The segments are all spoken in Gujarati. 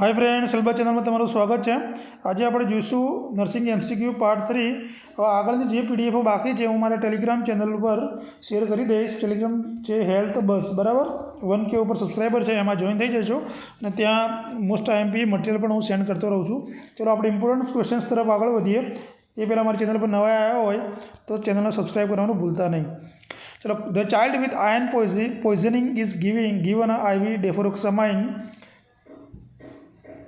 हाय फ्रेंड सिलेबस चैनल में तमाરું स्वागत है। आज આપણે જોઈશું નર્સિંગ MCQ પાર્ટ 3। હવે આગળની જે પીડીએફ બાકી છે હું મારા ટેલિગ્રામ ચેનલ પર શેર કરી દઈશ। ટેલિગ્રામ છે હેલ્થ બસ બરાબર 1K ઉપર સબસ્ક્રાઈબર છે, એમાં જોઈન થઈ જજો અને ત્યાં મોસ્ટ આઈએમપી મટીરિયલ પણ હું સેન્ડ કરતો રહું છું। ચલો આપણે ઇમ્પોર્ટન્ટ ક્વેશ્ચન્સ તરફ આગળ વધીએ। એ પહેલાં મારી ચેનલ પર નવા આવ્યા હોય તો ચેનલને સબસ્ક્રાઈબ કરવાનું ભૂલતા નહીં। ચલો, the child with iron poisoning is given IV deferoxamine.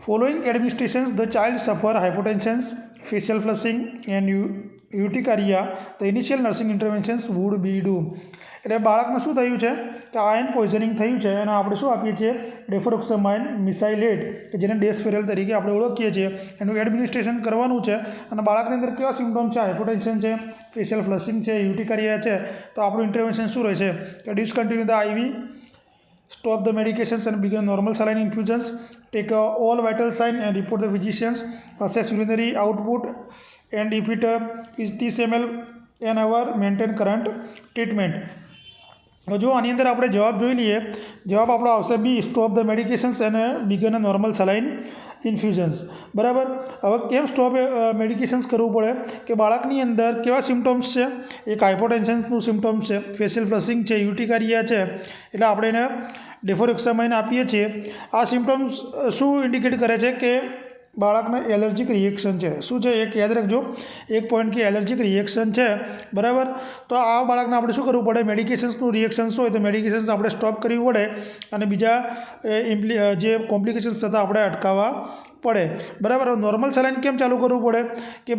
Following administrations, the child suffer hypotension, facial flushing and urticaria. The initial nursing interventions would be do. એટલે બાળકને શું થયું છે કે આયર્ન પોઈઝનિંગ થયું છે અને આપણે શું આપીએ છીએ ડેફરોક્સામાઇન મિસાઇલેટ કે જેને ડેસ્ફેરલ તરીકે આપણે ઓળખીએ છીએ, એનું એડમિનિસ્ટ્રેશન કરવાનું છે। અને બાળકની અંદર કેવા સિમ્ટમ છે? હાઇપોટેન્શન છે, ફેશિયલ ફ્લશિંગ છે, યુટિકારિયા છે। તો આપણું ઇન્ટરવેન્શન શું રહેશે કે discontinue the IV, stop the medications and begin normal saline infusions, take all vital signs and report the physicians, assess urinary output and if it is 30 ml an hour, maintain current treatment. જો આની અંદર આપણે જવાબ જોઈ લઈએ, જવાબ આપણો આવશે બી, સ્ટોપ ધ મેડિકેશન્સ અને બિગન નોર્મલ સલાઇન ઇન્ફ્યુઝન્સ બરાબર। હવે કેમ સ્ટોપ મેડિકેશન્સ કરવું પડે કે બાળકની અંદર કેવા સિમ્ટમ્સ છે? એક હાઇપોટેન્શનનું સિમ્ટમ્સ છે, ફેશિયલ ફ્લશિંગ છે, યુટિકારિયા છે, એટલે આપણે એને ડેફોરેક્સામાઇન આપીએ છીએ। આ સિમ્ટમ્સ શું ઇન્ડિકેટ કરે છે કે બાળકને એલર્જીક રિએક્શન છે। શું છે? એક યાદ રાખજો, એક પોઈન્ટ કે એલર્જીક રિએક્શન છે બરાબર। તો આ બાળકને આપણે શું કરવું પડે? મેડિકેશન્સનું રિએક્શન્સ હોય તો મેડિકેશન્સ આપણે સ્ટોપ કરવી પડે અને બીજા જે કોમ્પ્લિકેશન્સ થતાં આપણે અટકાવવા પડે બરાબર। નોર્મલ સલાઇન કેમ ચાલુ કરવું પડે કે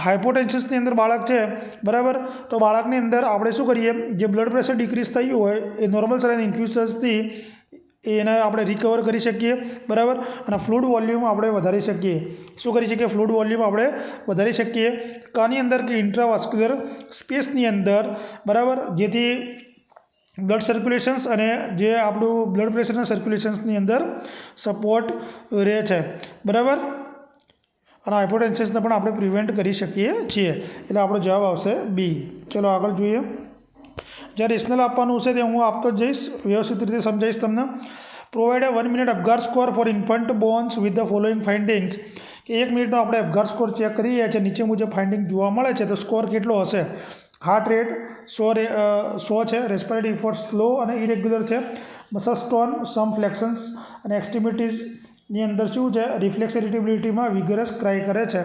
હાઇપોટેન્શન્સની અંદર બાળક છે બરાબર, તો બાળકની અંદર આપણે શું કરીએ, જે બ્લડ પ્રેશર ડિક્રીઝ થયું હોય એ નોર્મલ સલાઇન ઇન્ફ્યુઝન્સથી એને આપણે રિકવર કરી શકીએ બરાબર। અને ફ્લુઇડ વોલ્યુમ આપણે વધારી શકીએ। શું કરી શકીએ? ફ્લુઇડ વોલ્યુમ આપણે વધારી શકીએ કાની અંદર કે ઇન્ટ્રાવાસ્ક્યુલર સ્પેસની અંદર બરાબર, જેથી બ્લડ સર્ક્યુલેશન્સ અને જે આપણું બ્લડ પ્રેશરના સર્ક્યુલેશન્સની અંદર સપોર્ટ રહે છે બરાબર। અને હાઇપોટેન્શન્સને પણ આપણે પ્રિવેન્ટ કરી શકીએ છીએ। એટલે આપણો જવાબ આવશે બી। ચલો આગળ જોઈએ। જ્યાં રેશનલ આપવાનું હશે તે હું આપતો જ જઈશ, વ્યવસ્થિત રીતે સમજાવીશ તમને। Provide 1 minute Apgar score for infant borns with the following findings, કે 1 મિનિટનો આપણે અપગાર સ્કોર ચેક કરીએ છીએ, નીચે મુજબ ફાઇન્ડિંગ જોવા મળે છે, તો સ્કોર કેટલો હશે? હાર્ટ રેટ 100 છે, રેસ્પિરેટરી ઇફોર્ટ સ્લો અને ઇરેગ્યુલર છે, મસલ સ્ટોન, સમ ફ્લેક્શન્સ અને એક્સ્ટ્રીમિટીઝની અંદર શું છે? રિફ્લેક્સ ઇરિટેબિલિટીમાં વિગરસ ક્રાય કરે છે,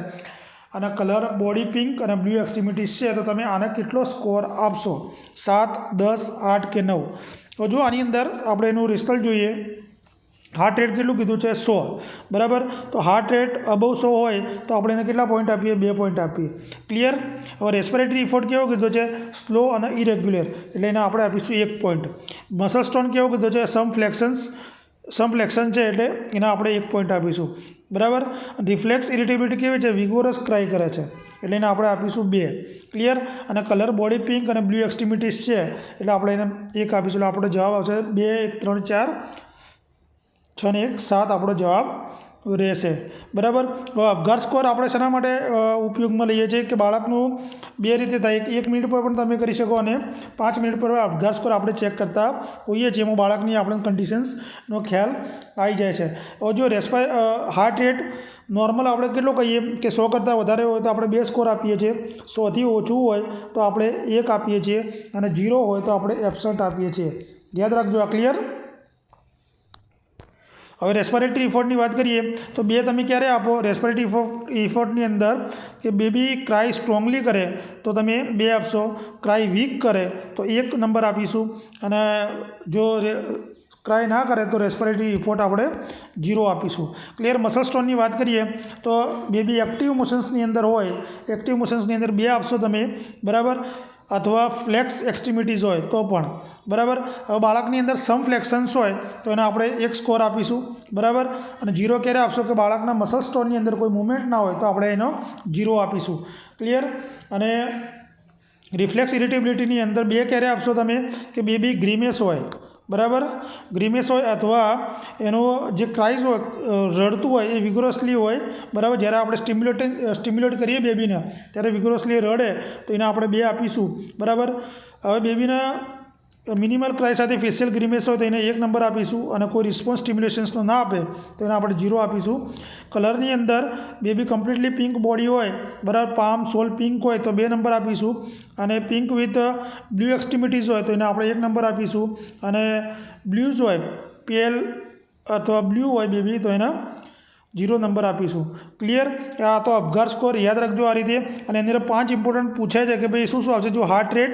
અને કલર બોડી પિંક અને બ્લુ એક્સ્ટ્રીમિટીઝ છે। તો તમે આને કેટલો સ્કોર આપશો? 7, 10, 8 કે 9? તો જો આની અંદર આપણે એનું રિઝલ્ટ જોઈએ, હાર્ટ રેટ કેટલું કીધું છે? 100 બરાબર। તો હાર્ટ રેટ અબવ 100 હોય તો આપણે એને કેટલા પોઈન્ટ આપીએ? 2 પોઈન્ટ આપીએ। ક્લિયર? હવે રેસ્પિરેટરી ઇફોર્ટ કેવો કીધો છે? સ્લો અને ઇરેગ્યુલર, એટલે એને આપણે આપીશું 1 પોઈન્ટ। મસલ સ્ટોન કેવો કીધો છે? સમ ફ્લેક્શન છે, એટલે એને આપણે 1 પોઈન્ટ આપીશું બરાબર। રિફ્લેક્સ ઇરિટેબિલિટી કેવી છે? વિગોરસ ક્રાય કરે છે, એટલે એને આપણે આપીશું 2। ક્લિયર? અને કલર બોડી પિંક અને બ્લુ એક્સ્ટ્રીમિટીઝ છે, એટલે આપણે એને 1 આપીશું। એટલે આપણો જવાબ આવશે 2, 1, 3, 4, 6 ને 1, 7 આપણો જવાબ રહેશે બરાબર। અપગાર સ્કોર આપણે શેના માટે ઉપયોગમાં લઈએ છીએ કે બાળકનું 2 રીતે થાય, 1 મિનિટ પર પણ તમે કરી શકો અને 5 મિનિટ પર અપગાર સ્કોર આપણે ચેક કરતા હોઈએ છીએ, એમાં બાળકની આપણે કન્ડિશન્સનો ખ્યાલ આવી જાય છે। હવે જો હાર્ટ રેટ નોર્મલ આપણે કેટલો કહીએ કે 100 કરતાં વધારે હોય તો આપણે 2 સ્કોર આપીએ છીએ, 100થી ઓછું હોય તો આપણે 1 આપીએ છીએ, અને 0 હોય તો આપણે એબસન્ટ આપીએ છીએ। યાદ રાખજો આ। ક્લિયર? હવે રેસ્પિરેટરી ઇફોર્ટની વાત કરીએ તો 2 તમે ક્યારે આપો? રેસ્પિરેટરી ઇફોર્ટની અંદર કે બેબી ક્રાય સ્ટ્રોંગલી કરે તો તમે 2 આપશો, ક્રાય વીક કરે તો 1 નંબર આપીશું, અને જો ક્રાય ના કરે તો રેસ્પિરેટરી ઇફોર્ટ આપણે 0 આપીશું। ક્લિયર? મસલ સ્ટોનની વાત કરીએ તો બેબી એક્ટિવ મોશન્સની અંદર હોય, એક્ટિવ મોશન્સની અંદર 2 આપશો તમે બરાબર, અથવા ફ્લેક્સ એક્સ્ટ્રીમિટીઝ હોય તો પણ બરાબર। હવે બાળકની અંદર સમ ફ્લેક્શન્સ હોય તો એને આપણે 1 સ્કોર આપીશું બરાબર, અને 0 ક્યારે આપશો કે બાળકના મસલ સ્ટોનની અંદર કોઈ મુવમેન્ટ ના હોય તો આપણે એનો 0 આપીશું। ક્લિયર? અને રિફ્લેક્સ ઇરિટેબિલિટીની અંદર 2 ક્યારે આપશો તમે કે બેબી ગ્રીમેસ હોય બરાબર, ગ્રીમેસ હોય અથવા એનો જે ક્રાઇઝ હોય, રડતું હોય એ વિગોરસલી હોય બરાબર। જ્યારે આપણે સ્ટિમ્યુલેટ કરીએ બેબીને ત્યારે વિગોરસલી રડે તો એને આપણે 2 આપીશું બરાબર। હવે બેબીને મિનિમલ ક્રાય સાથે ફેશિયલ ગ્રીમેસ હોય તો એને 1 નંબર આપીશું, અને કોઈ રિસ્પોન્સ સ્ટિમ્યુલેશન્સનો ના આપે તો એને આપણે 0 આપીશું. કલરની અંદર બેબી કમ્પ્લીટલી પિંક બોડી હોય, બરાબર, પામ સોલ પિંક હોય તો 2 નંબર આપીશું, અને પિંક વિથ બ્લુ એક્સ્ટ્રીમિટીઝ હોય તો એને આપણે 1 નંબર આપીશું, અને બ્લ્યુઝ હોય પેલ અથવા બ્લુ હોય બેબી તો એને 0 નંબર આપીશું. ક્લિયર? આ તો અપઘાર સ્કોર યાદ રાખજો આ રીતે. અને એની અંદર 5 ઇમ્પોર્ટન્ટ પૂછાય છે કે ભાઈ શું શું આવશે. જો હાર્ટ રેટ,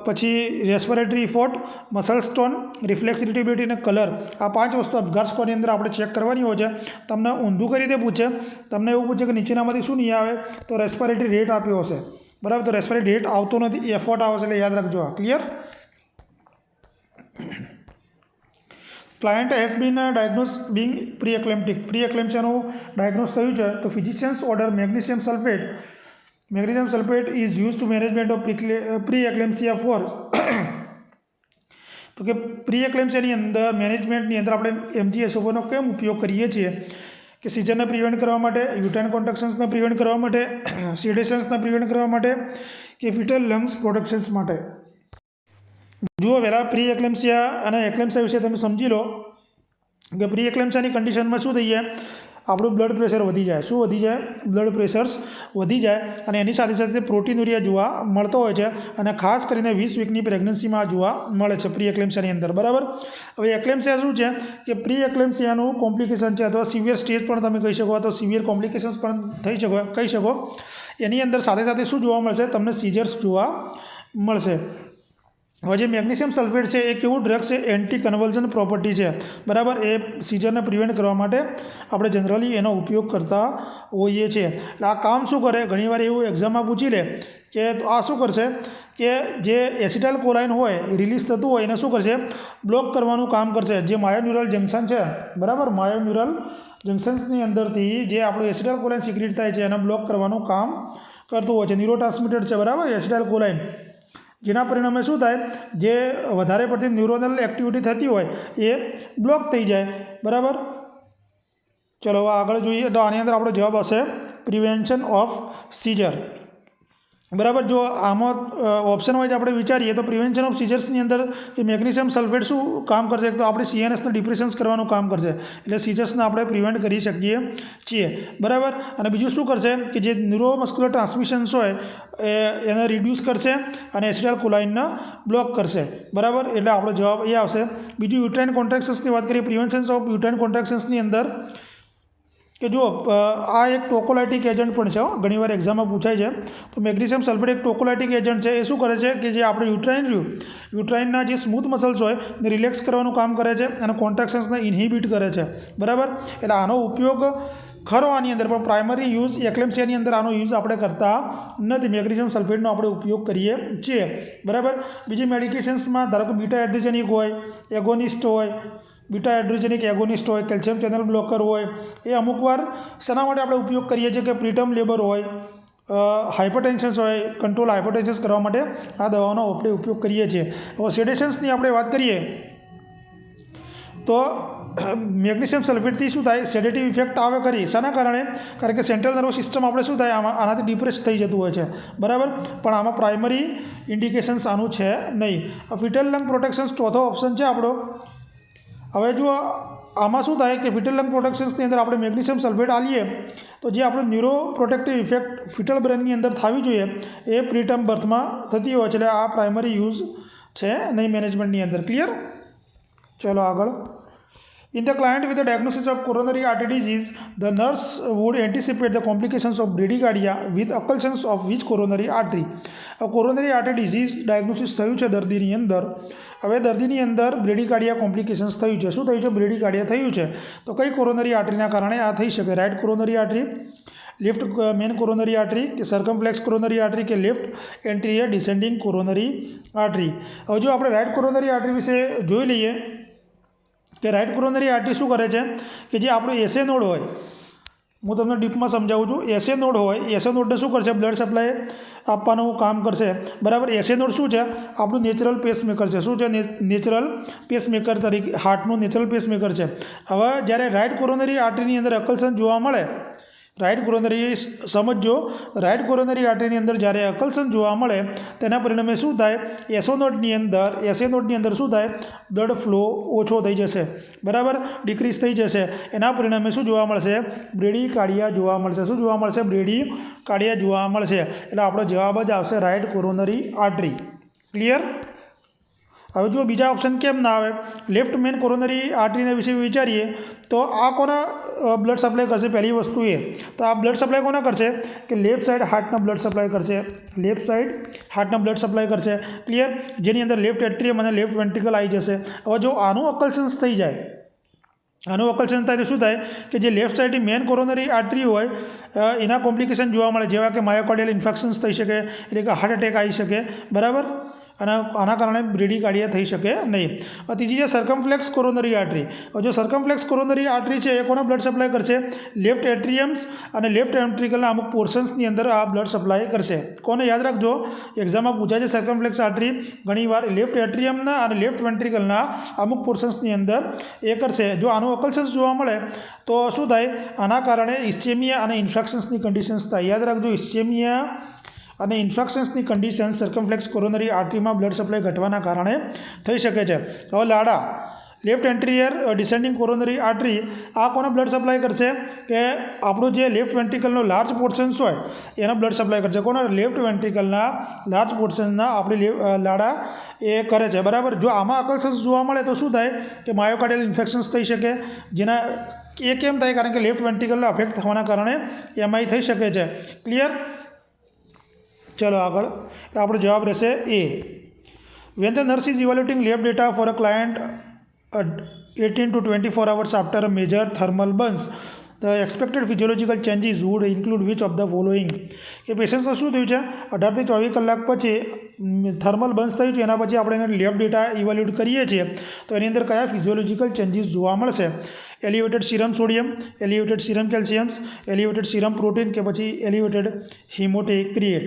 પછી respiratory effort, muscle stone, reflex ઇરિટેબિલિટી અને કલર, આ 5 વસ્તુ અપઘાર સ્કોરની અંદર આપણે ચેક કરવાની હોય છે. તમને ઊંધું કઈ રીતે પૂછે, તમને એવું પૂછે કે નીચેનામાંથી શું નહીં આવે, તો રેસ્પિરેટરી રેટ આપ્યો હશે, બરાબર, તો રેસ્પિરેટરી રેટ આવતો નથી, એફોર્ટ આવે છે, એટલે યાદ રાખજો આ. Clear? Client has been diagnose being pre eclamptic. Pre એક્લેમ્પ્સિયાનું ડાયગ્નોઝ થયું છે તો physicians order magnesium sulphate. Magnesium sulphate is use to management of pre eclampsia for. તો કે પ્રી એક્લેમ્પ્સિયાની અંદર મેનેજમેન્ટની અંદર આપણે MgSO4નો કેમ ઉપયોગ કરીએ છીએ કે સિઝરને પ્રિવેન્ટ કરવા માટે, યુટાઇન કોન્ટ્રાક્શન્સને પ્રિવેન્ટ કરવા માટે, સેડેશન્સને પ્રિવેન્ટ કરવા માટે, કે ફિટલ લંગ્સ પ્રોટેક્શન્સ માટે. જુઓ પહેલાં પ્રી એક્લેમ્પ્સિયા અને એક્લેમ્પ્સિયા વિશે તમે સમજી લો કે પ્રી એક્લેમ્પ્સિયાની કન્ડિશનમાં શું થઈ જાય, આપણું બ્લડ પ્રેશર વધી જાય. શું વધી જાય? બ્લડ પ્રેશર્સ વધી જાય, અને એની સાથે સાથે પ્રોટીનુરિયા જોવા મળતો હોય છે, અને ખાસ કરીને 20 વીકની પ્રેગ્નન્સીમાં જોવા મળે છે પ્રી એક્લેમ્પ્સિયાની અંદર, બરાબર. હવે એક્લેમ્પ્સિયા શું છે કે પ્રી એક્લેમ્પ્સિયાનું કોમ્પ્લિકેશન છે, અથવા સિવિયર સ્ટેજ પણ તમે કહી શકો, અથવા સિવિયર કોમ્પ્લિકેશન્સ પણ કહી શકો. એની અંદર સાથે સાથે શું જોવા મળશે, તમને સીઝર્સ જોવા મળશે. હવે જે મેગ્નેશિયમ સલ્ફેટ છે એ કેવું ડ્રગ છે, એન્ટી કન્વલ્ઝન પ્રોપર્ટી છે, બરાબર. એ સીઝરને પ્રિવેન્ટ કરવા માટે આપણે જનરલી એનો ઉપયોગ કરતા હોઈએ છીએ. એટલે આ કામ શું કરે, ઘણીવાર એવું એક્ઝામમાં પૂછી લે કે આ શું કરશે કે જે એસિટાઇલ કોલાઇન હોય રિલીઝ થતું હોય એને શું કરશે, બ્લોક કરવાનું કામ કરશે. જે માયોન્યુરલ જંકશન છે, બરાબર, માયોન્યુરલ જંકશન્સની અંદરથી જે આપણું એસિટાઇલ કોલાઇન સિક્રેટ થાય છે એને બ્લોક કરવાનું કામ કરતું હોય છે. ન્યુરોટ્રાન્સમીટર છે, બરાબર, એસિટાઇલ કોલાઇન, જેના પરિણામે શું થાય, જે વધારે પડતી ન્યુરોનલ એક્ટિવિટી થતી હોય એ બ્લોક થઈ જાય, બરાબર. ચલો હવે આગળ જોઈએ. તો આની અંદર આપણો જવાબ હશે પ્રિવેન્શન ઓફ સીઝર, બરાબર. જો આમાં ઓપ્શન વાઇઝ આપણે વિચારીએ તો પ્રિવેન્શન ઓફ સીઝર્સની અંદર એ મેગ્નેશિયમ સલ્ફેટ શું કામ કરશે, તો આપણે CNSને ડિપ્રેશન્સ કરવાનું કામ કરશે, એટલે સીઝર્સને આપણે પ્રિવેન્ટ કરી શકીએ છીએ, બરાબર. અને બીજું શું કરશે કે જે ન્યુરોમસ્ક્યુલર ટ્રાન્સમિશન્સ હોય એને રિડ્યુસ કરશે, અને એસિટાઇલ કોલાઇનને બ્લોક કરશે, બરાબર. એટલે આપણો જવાબ એ આવશે. બીજું યુટ્રાઇન કોન્ટ્રાક્શન્સની વાત કરીએ, પ્રિવેન્શન ઓફ યુટ્રાઇન કોન્ટ્રાક્શન્સની અંદર કે જો આ એક ટોકોલાઇટિક એજન્ટ પણ છે, ઘણીવાર એક્ઝામમાં પૂછાય છે. તો મેગ્નેશિયમ સલ્ફેટ એક ટોકોલાઇટિક એજન્ટ છે. એ શું કરે છે કે જે આપણે યુટ્રાઇનના જે સ્મૂથ મસલ્સ હોય એને રિલેક્સ કરવાનું કામ કરે છે, અને કોન્ટ્રાક્શન્સને ઇન્હિબિટ કરે છે, બરાબર. એટલે આનો ઉપયોગ ખરો આની અંદર, પણ પ્રાઇમરી યુઝ એક્લેમ્પ્સિયાની અંદર આનો યુઝ આપણે કરતા નથી. મેગ્નેશિયમ સલ્ફેટનો આપણે ઉપયોગ કરીએ છીએ, બરાબર. બીજી મેડિકેશન્સમાં ધારો કે બીટા એડ્રીજેનિક હોય, એગોનિસ્ટ હોય, બીટા એડ્રીજેનિક એગોનિસ્ટ હોય, કેલ્શિયમ ચેનલ બ્લોકર હોય, એ અમુક વાર શેના માટે આપણે ઉપયોગ કરીએ છીએ કે પ્રીટર્મ લેબર હોય, હાઇપરટેન્શન્સ હોય, કંટ્રોલ હાઇપરટેન્શન્સ કરવા માટે આ દવાઓનો આપણે ઉપયોગ કરીએ છીએ. હવે સેડેશન્સની આપણે વાત કરીએ તો મેગ્નેશિયમ સલ્ફેટથી શું થાય, સેડેટિવ ઇફેક્ટ આવે ખરી. શાના કારણે? કારણ કે સેન્ટ્રલ નર્વસ સિસ્ટમ આપણે શું થાય, આનાથી ડિપ્રેસ થઈ જતું હોય છે, બરાબર. પણ આમાં પ્રાઇમરી ઇન્ડિકેશન્સ આનું છે નહીં. ફિટલ લંગ પ્રોટેક્શન્સ ચોથો ઓપ્શન છે આપણો. હવે જો આમાં શું થાય કે ફિટલ લંગ પ્રોટેક્શન્સની અંદર આપણે મેગ્નેશિયમ સલ્ફેટ આલીએ તો જે આપણે ન્યુરો પ્રોટેક્ટિવ ઇફેક્ટ ફિટલ બ્રેનની અંદર થવી જોઈએ એ પ્રીટર્મ બર્થમાં થતી હોય છે, એટલે આ પ્રાઇમરી યુઝ છે નહીં મેનેજમેન્ટની અંદર. ક્લિયર? ચલો આગળ. In the client with the diagnosis of coronary artery disease, the nurse would anticipate the complications of bradycardia with occlusions of which coronary artery. Coronary artery disease diagnosis થયું છે દર્દીની અંદર. હવે દર્દીની અંદર બ્રેડીકાર્ડિયા કોમ્પ્લિકેશન્સ થયું છે. શું થયું છે? બ્રેડીકાર્ડિયા થયું છે. તો કઈ કોરોનરી આર્ટરીના કારણે આ થઈ શકે? Right coronary artery, left main coronary artery, કે સર્કમફ્લેક્સ કોરોનરી આર્ટરી, કે left anterior descending coronary artery. હવે જો આપણે રાઇટ કોરોનરી આર્ટરી વિશે જોઈ લઈએ કે રાઇટ કોરોનરી આર્ટરી શું કરે છે કે જે આપણું એસે નોડ હોય, હું તમને ડીપમાં સમજાવું છું. એસે નોડ હોય, એસે નોડને શું કરશે? બ્લડ સપ્લાય આપવાનું કામ કરશે, બરાબર. એસે નોડ શું છે? આપણું નેચરલ પેસમેકર છે. શું છે? નેચરલ પેસમેકર તરીકે હાર્ટનું નેચરલ પેસમેકર છે. હવે જ્યારે રાઇટ કોરોનરી આર્ટરીની અંદર અકલ્શન જોવા મળે રાઇટ કોરોનરી સમજો, રાઇટ કોરોનરી આર્ટરીની અંદર જ્યારે અકલ્સન જોવા મળે તેના પરિણામે શું થાય, એસઓ નોડની અંદર શું થાય, બ્લડ ફ્લો ઓછો થઈ જશે, બરાબર, ડિક્રીઝ થઈ જશે. એના પરિણામે શું જોવા મળશે, બ્રેડીકાર્ડિયા જોવા મળશે. શું જોવા મળશે, બ્રેડીકાર્ડિયા જોવા મળશે. એટલે આપણો જવાબ જ આવશે રાઇટ કોરોનરી આર્ટરી. ક્લિયર. હવે જો બીજા ઓપ્શન કેમ ના આવે, લેફ્ટ મેન કોરોનરી આર્ટરીના વિશે વિચારીએ તો આ કોના બ્લડ સપ્લાય કરશે, પહેલી વસ્તુ એ તો આ બ્લડ સપ્લાય કોના કરશે કે લેફ્ટ સાઈડ હાર્ટના બ્લડ સપ્લાય કરશે, લેફ્ટ સાઈડ હાર્ટના બ્લડ સપ્લાય કરશે. ક્લિયર. જેની અંદર લેફ્ટ એટ્રિયમ અને લેફ્ટ વેન્ટ્રિકલ આવી જશે. હવે જો આનું અકલ્સન્સ થઈ જાય, આનું અકલ્સન થાય તો શું થાય કે જે લેફ્ટ સાઈડની મેન કોરોનરી આર્ટરી હોય એના કોમ્પ્લિકેશન જોવા મળે, જેવા કે માયોકાર્ડિયલ ઇન્ફેક્શન્સ થઈ શકે, એટલે કે હાર્ટ એટેક આવી શકે, બરાબર, અને આના કારણે બ્રેડીકાર્ડિયા થઈ શકે નહીં. ત્રીજી છે સર્કમફ્લેક્સ કોરોનરી આર્ટરી. જો સર્કમફ્લેક્સ કોરોનરી આર્ટરી છે એ કોના બ્લડ સપ્લાય કરશે, લેફ્ટ એટ્રિયમ્સ અને લેફ્ટ વેન્ટ્રિકલના અમુક પોર્શન્સની અંદર આ બ્લડ સપ્લાય કરશે. કોને યાદ રાખજો, એક્ઝામમાં પૂછાય છે સર્કમફ્લેક્સ આર્ટરી ઘણીવાર લેફ્ટ એટ્રિયમના અને લેફ્ટ વેન્ટ્રિકલના અમુક પોર્શન્સની અંદર એ કરશે. જો આનું અકલ્સન્સ જોવા મળે તો શું થાય, આના કારણે ઇસ્ચેમિયા અને ઇન્ફેક્શન્સની કન્ડિશન્સ થાય. યાદ રાખજો, ઇસ્ચેમિયા અને ઇન્ફેક્શન્સની કન્ડિશન સર્કમફ્લેક્સ કોરોનરી આર્ટરીમાં બ્લડ સપ્લાય ઘટવાના કારણે થઈ શકે છે. હવે લાડા, લેફ્ટ એન્ટ્રિયર ડિસેન્ડિંગ કોરોનરી આર્ટરી આ કોને બ્લડ સપ્લાય કરશે કે આપણું જે લેફ્ટ વેન્ટ્રિકલનો લાર્જ પોર્શન્સ હોય એનો બ્લડ સપ્લાય કરશે. કોના, લેફ્ટ વેન્ટ્રિકલના લાર્જ પોર્શન્સના આપણી લાડા એ કરે છે, બરાબર. જો આમાં અકલ્સન્સ જોવા મળે તો શું થાય કે માયોકાર્ડિયલ ઇન્ફેક્શન્સ થઈ શકે, જેના એ કેમ થાય, કારણ કે લેફ્ટ વેન્ટ્રિકલને અફેક્ટ થવાના કારણે એમાંય થઈ શકે છે. ક્લિયર. ચલો આગળ, આપણો જવાબ રહેશે એ. When the nurse is evaluating lab data for a client 18 to 24 hours after a major thermal burns, the expected physiological changes would include which of the following. એ પેશન્ટને શું થયું છે, 18 થી 24 કલાક પછી થર્મલ બર્ન્સ થયું છે, એના પછી આપણે એને લેબ ડેટા ઇવેલ્યુએટ કરીએ છીએ તો એની અંદર કયા ફિઝિયોલોજીકલ ચેન્જીસ જોવા મળશે. Elevated serum sodium, elevated serum calciums, elevated serum protein કે પછી એલિવેટેડ હિમોટોક્રિએટ,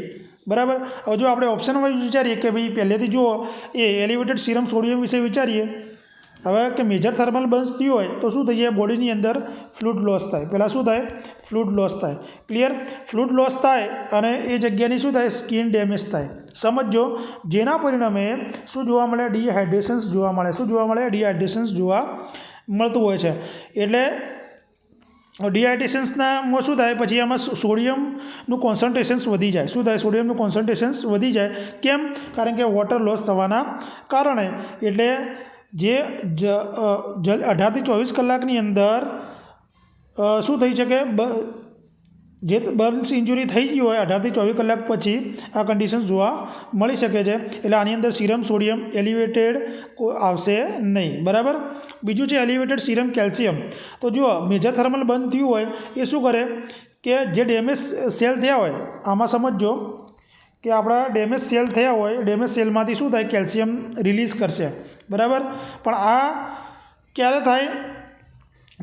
બરાબર. હવે જો આપણે ઓપ્શન વાઇઝ વિચારીએ કે ભાઈ પહેલેથી જો એ એલિવેટેડ સિરમ સોડિયમ વિશે વિચારીએ, હવે કે મેજર થર્મલ બર્ન્સ થયું હોય તો શું થઈ જાય, બોડીની અંદર ફ્લુઇડ લોસ થાય. પહેલાં શું થાય, ફ્લુઇડ લોસ થાય. ક્લિયર. ફ્લુઇડ લોસ થાય અને એ જગ્યાની શું થાય, સ્કિન ડેમેજ થાય. સમજો, જેના પરિણામે શું જોવા મળે, ડિહાઇડ્રેશન્સ જોવા મળે. શું જોવા મળે, ડિહાઇડ્રેશન્સ જોવા મળતું હોય છે. એટલે ડિહાઇડ્રેશન્સનામાં શું થાય, પછી આમાં સોડિયમનું કોન્સન્ટ્રેશન્સ વધી જાય. શું થાય, સોડિયમનું કોન્સન્ટ્રેશન્સ વધી જાય. કેમ, કારણ કે વોટર લોસ થવાના કારણે. એટલે જે 18 થી 24 કલાકની અંદર શું થઈ શકે, જે બર્ન્સ ઇન્જુરી થઈ ગઈ હોય 18 થી 24 કલાક પછી આ કન્ડિશન્સ જોવા મળી શકે છે. એટલે આની અંદર સિરમ સોડિયમ એલિવેટેડ આવશે નહીં, બરાબર. બીજું છે એલિવેટેડ સિરમ કેલ્શિયમ. તો જુઓ, મેજર થર્મલ બંધ થયું હોય એ શું કરે કે જે ડેમેજ સેલ થયા હોય, આમાં સમજો કે આપણા ડેમેજ સેલ થયા હોય, ડેમેજ સેલમાંથી શું થાય, કેલ્શિયમ રિલીઝ કરશે, બરાબર. પણ આ ક્યારે થાય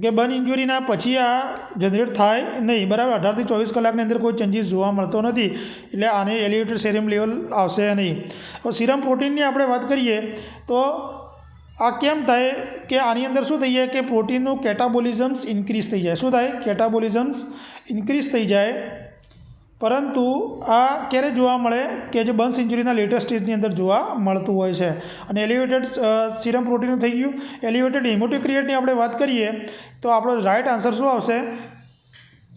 કે બર્ન ઇન્જુરીના પછી આ જનરેટ થાય નહીં, બરાબર. 18 થી 24 કલાકની અંદર કોઈ ચેન્જીસ જોવા મળતો નથી, એટલે આને એલિવેટેડ સેરમ લેવલ આવશે નહીં. તો સિરમ પ્રોટીનની આપણે વાત કરીએ તો આ કેમ થાય કે આની અંદર શું થઈ જાય કે પ્રોટીનનું કેટાબોલિઝમ્સ ઇન્ક્રીઝ થઈ જાય. શું થાય, કેટાબોલિઝમ્સ ઇન્ક્રીઝ થઈ જાય. પરંતુ આ ક્યારે જોવા મળે કે જે બર્ન્સ ઇન્જુરીના લેટેસ્ટ સ્ટેજની અંદર જોવા મળતું હોય છે. અને એલિવેટેડ સિરમ પ્રોટીન થઈ ગયું. એલિવેટેડ હિમોટોક્રિએટની આપણે વાત કરીએ તો આપણો રાઇટ આન્સર શું આવશે,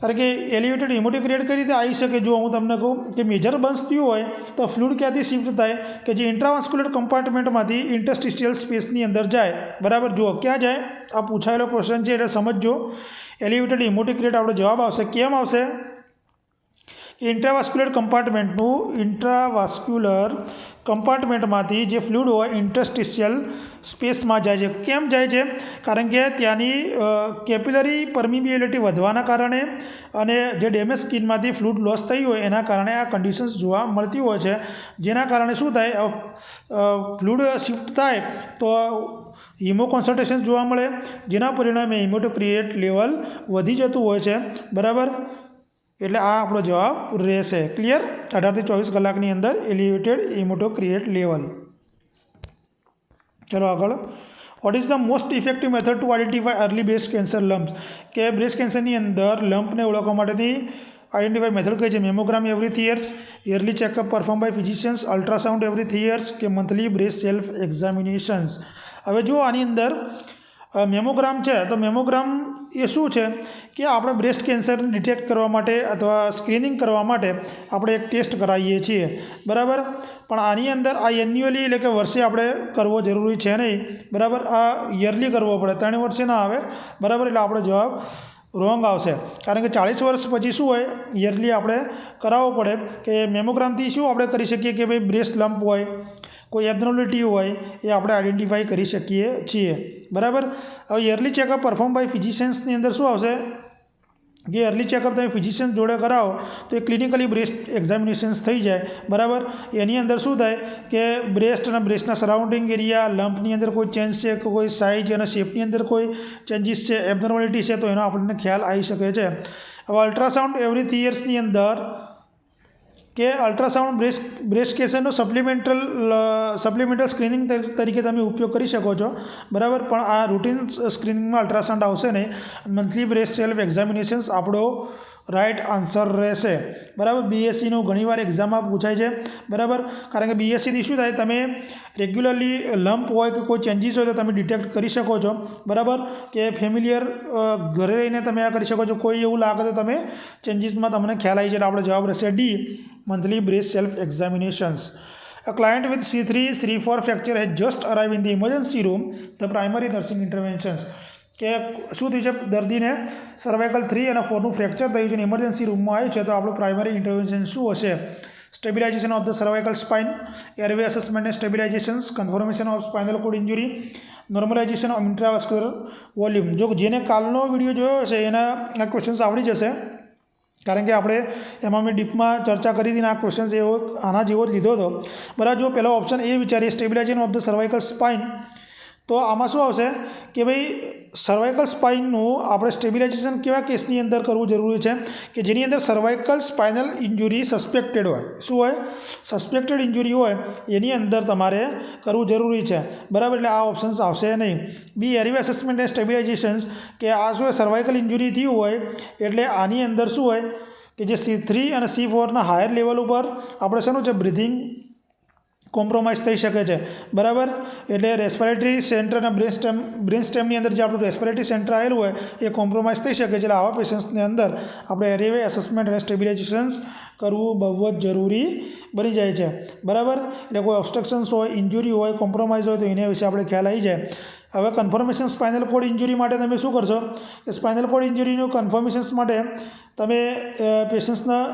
કારણ કે એલિવેટેડ હિમોટોક્રિએટ કઈ રીતે આવી શકે. જો હું તમને કહું કે મેજર બર્ન્સ થયું હોય તો ફ્લુઇડ ક્યાંથી શિફ્ટ થાય કે જે ઇન્ટ્રાવાસ્ક્યુલર કમ્પાર્ટમેન્ટમાંથી ઇન્ટરસ્ટિશિયલ સ્પેસની અંદર જાય, બરાબર. જુઓ ક્યાં જાય, આ પૂછાયેલો ક્વેશ્ચન છે એટલે સમજો. એલિવેટેડ હિમોટોક્રિએટ આપણો જવાબ આવશે. કેમ આવશે, ઇન્ટ્રાવાસ્ક્યુલર કમ્પાર્ટમેન્ટમાંથી જે ફ્લુઇડ હોય ઇન્ટરસ્ટિશિયલ સ્પેસમાં જાય છે. કેમ જાય છે, કારણ કે ત્યાંની કેપિલરી પરમિબિલિટી વધવાના કારણે અને જે ડેમેજ સ્કિનમાંથી ફ્લુઇડ લોસ થઈ હોય એના કારણે આ કન્ડિશન્સ જોવા મળતી હોય છે. જેના કારણે શું થાય, ફ્લુઇડ શિફ્ટ થાય તો હિમો કોન્સન્ટ્રેશન જોવા મળે, જેના પરિણામે હિમોટોક્રિએટ લેવલ વધી જતું હોય છે, બરાબર. એટલે આ આપણો જવાબ રહેશે. ક્લિયર. 18 થી 24 કલાકની અંદર એલિવેટેડ હિમોટોક્રિએટ લેવલ. ચલો આગળ, what is the most effective method to identify early breast cancer lumps, કે બ્રેસ્ટ કેન્સરની અંદર લમ્પને ઓળખવા માટેની આઇડેન્ટિફાઈ મેથડ કઈ છે? Mammogram every 3 years, yearly checkup perform by physicians, ultrasound every 3 years કે મંથલી બ્રેસ્ટ સેલ્ફ એક્ઝામિનેશન્સ. હવે જો આની અંદર મેમોગ્રામ છે તો મેમોગ્રામ એ શું છે કે આપણે બ્રેસ્ટ કેન્સર ડિટેક્ટ કરવા માટે અથવા સ્ક્રીનિંગ કરવા માટે આપણે એક ટેસ્ટ કરાવીએ છીએ, બરાબર. પણ આની અંદર આ એન્યુઅલી એટલે કે વર્ષે આપણે કરવો જરૂરી છે નહીં, બરાબર. આ યરલી કરવો પડે, 3 વર્ષે ના આવે, બરાબર. એટલે આપણો જવાબ રોંગ આવશે, કારણ કે 40 વર્ષ પછી શું હોય, યરલી આપણે કરાવવો પડે. કે મેમોગ્રામથી શું આપણે કરી શકીએ કે ભાઈ બ્રેસ્ટ લમ્પ હોય, કોઈ એબનોર્મલિટી હોય એ આપણે આઈડેન્ટિફાઈ કરી શકીએ છીએ, બરાબર. હવે યરલી ચેકઅપ પરફોર્મ બાય ફિઝિશિયન્સની અંદર શું આવશે કે યરલી ચેકઅપ તમે ફિઝિશિયન્સ જોડે કરાવો તો એ ક્લિનિકલી બ્રેસ્ટ એક્ઝામિનેશન્સ થઈ જાય, બરાબર. એની અંદર શું થાય કે બ્રેસ્ટ અને બ્રેસ્ટના સરાઉન્ડિંગ એરિયા, લમ્પની અંદર કોઈ ચેન્જ છે, કોઈ સાઇઝ અને શેપની અંદર કોઈ ચેન્જીસ છે, એબનોર્મલિટી છે, તો એનો આપણને ખ્યાલ આવી શકે છે. હવે અલ્ટ્રાસાઉન્ડ એવરી 3 yearsની અંદર કે અલ્ટ્રાસાઉન્ડ બ્રેસ્ટ કેન્સરનો સપ્લિમેન્ટલ સ્ક્રીનિંગ તરીકે તમે ઉપયોગ કરી શકો છો, બરાબર. પણ આ રૂટીન સ્ક્રીનિંગમાં અલ્ટ્રાસાઉન્ડ આવશે નહીં. મંથલી બ્રેસ્ટ સેલ્ફ એક્ઝામિનેશન્સ આપણો રાઇટ આન્સર રહેશે, બરાબર. બીએસસીનું ઘણીવાર એક્ઝામમાં પૂછાય છે, બરાબર. કારણ કે બીએસસીથી શું થાય, તમે રેગ્યુલરલી લમ્પ હોય કે કોઈ ચેન્જીસ હોય તો તમે ડિટેક્ટ કરી શકો છો, બરાબર. કે ફેમિલિયર ઘરે રહીને તમે આ કરી શકો છો. કોઈ એવું લાગે તો તમે ચેન્જીસમાં તમને ખ્યાલ આવી જાય. એટલે આપણો જવાબ રહેશે D, monthly breast self examinations. A client with C3, C4 fracture has just arrived in the emergency room. The primary nursing interventions. કે શું થયું છે, દર્દીને સર્વાઇકલ 3 અને 4નું ફ્રેક્ચર થયું છે, ઇમરજન્સી રૂમમાં આવ્યું છે, તો આપણું પ્રાઇમરી ઇન્ટરવેન્શન શું હશે? Stabilisation of the cervical spine, airway assessment and stabilisations, confirmation of spinal cord injury, normalisation of intravascular volume. જો જેને કાલનો વિડીયો જોયો હશે એના આ ક્વેશ્ચન્સ આવડી જશે, કારણ કે આપણે એમાં મેં ડીપમાં ચર્ચા કરી હતી ને આ ક્વેશ્ચન્સ એવો આના જેવો જ લીધો હતો, બરાબર. જો પહેલો ઓપ્શન એ વિચારીએ stabilisation of the cervical spine, તો આમાં શું આવશે કે ભાઈ સર્વાઇકલ સ્પાઇનનું આપણે સ્ટેબિલાઇઝેશન કેવા કેસની અંદર કરવું જરૂરી છે કે જેની અંદર સર્વાઇકલ સ્પાઇનલ ઇન્જુરી સસ્પેક્ટેડ હોય. શું હોય? સસ્પેક્ટેડ ઇન્જુરી હોય એની અંદર તમારે કરવું જરૂરી છે, બરાબર. એટલે આ ઓપ્શન્સ આવશે નહીં. બી એરવે અસેસમેન્ટ એન્ડ સ્ટેબિલાઇઝેશન્સ, કે આ શું હોય, સર્વાઇકલ ઇન્જુરી થયું હોય એટલે આની અંદર શું હોય કે જે C3 અને C4ના હાયર લેવલ ઉપર આપણે શેનું છે, બ્રિધિંગ કોમ્પ્રોમાઇઝ થઈ શકે છે, બરાબર. એટલે રેસ્પિરેટરી સેન્ટર અને બ્રેન સ્ટેમની અંદર જે આપણું રેસ્પિરેટરી સેન્ટર આવેલું હોય એ કોમ્પ્રોમાઇઝ થઈ શકે છે. એટલે આવા પેશન્ટ્સની અંદર આપણે એરવે અસેસમેન્ટ અને સ્ટેબિલાઇઝેશન્સ કરવું બહુ જ જરૂરી બની જાય છે, બરાબર. એટલે કોઈ ઓબ્સ્ટ્રક્શન્સ હોય, ઇન્જુરી હોય, કોમ્પ્રોમાઇઝ હોય તો એના વિશે આપણે ખ્યાલ આવી જાય. હવે કન્ફર્મેશન સ્પાઇનલ કોડ ઇન્જુરી માટે તમે શું કરશો કે સ્પાઇનલ કોડ ઇન્જુરીનું કન્ફર્મેશન્સ માટે તમે પેશન્ટ્સના